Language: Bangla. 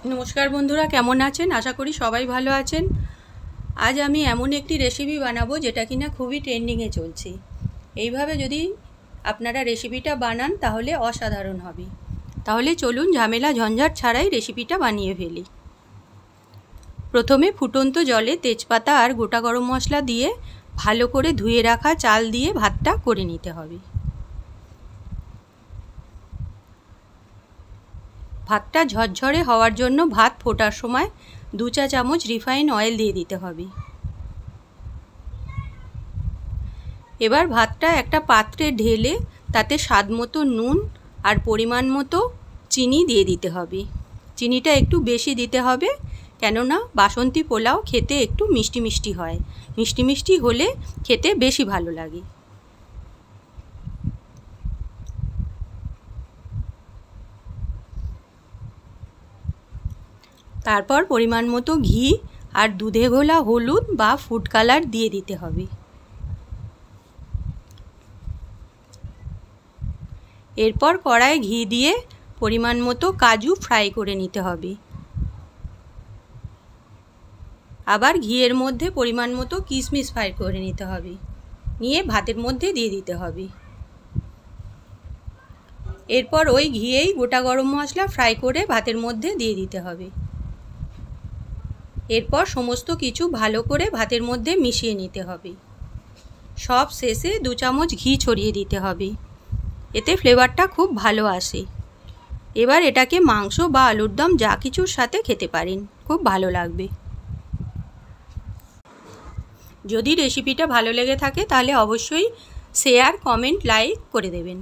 নমস্কার বন্ধুরা, কেমন আছেন? আশা করি সবাই ভালো আছেন। আজ আমি এমন একটি রেসিপি বানাবো যেটা কিনা খুবই ট্রেন্ডিংয়ে চলছে। এইভাবে যদি আপনারা রেসিপিটা বানান তাহলে অসাধারণ হবে। তাহলে চলুন ঝামেলা ঝঞ্ঝাট ছাড়াই রেসিপিটা বানিয়ে ফেলি। প্রথমে ফুটন্ত জলে তেজপাতা আর গোটা গরম মশলা দিয়ে ভালো করে ধুয়ে রাখা চাল দিয়ে ভাতটা করে নিতে হবে। ভাতটা ঝরঝরে হওয়ার জন্য ভাত ফোটার সময় 2 চা চামচ রিফাইন অয়েল দিয়ে দিতে হবে। এবার ভাতটা একটা পাত্রে ঢেলে তাতে স্বাদ মতো নুন আর পরিমাণ মতো চিনি দিয়ে দিতে হবে। চিনিটা একটু বেশি দিতে হবে, কেননা বাসন্তী পোলাও খেতে একটু মিষ্টি মিষ্টি হয়। মিষ্টি মিষ্টি হলে খেতে বেশি ভালো লাগে। তারপর পরিমাণ মতো ঘি আর দুধে ঘোলা হলুদ বা ফুড কালার দিয়ে দিতে হবে। এরপর কড়ায় ঘি দিয়ে পরিমাণ মতো কাজু ফ্রাই করে নিতে হবে। আবার ঘিয়ের মধ্যে পরিমাণ মতো কিশমিশ ফ্রাই করে নিতে হবে, নিয়ে ভাতের মধ্যে দিয়ে দিতে হবে। এরপর ওই ঘিয়েই গোটা গরম মশলা ফ্রাই করে ভাতের মধ্যে দিয়ে দিতে হবে। এরপর সমস্ত কিছু ভালো করে ভাতের মধ্যে মিশিয়ে নিতে হবে। সব শেষে 2 চামচ ঘি ছড়িয়ে দিতে হবে, এতে ফ্লেভারটা খুব ভালো আসে। এবার এটাকে মাংস বা আলুর দম যা কিছুর সাথে খেতে পারেন, খুব ভালো লাগবে। যদি রেসিপিটা ভালো লেগে থাকে তাহলে অবশ্যই শেয়ার, কমেন্ট, লাইক করে দেবেন।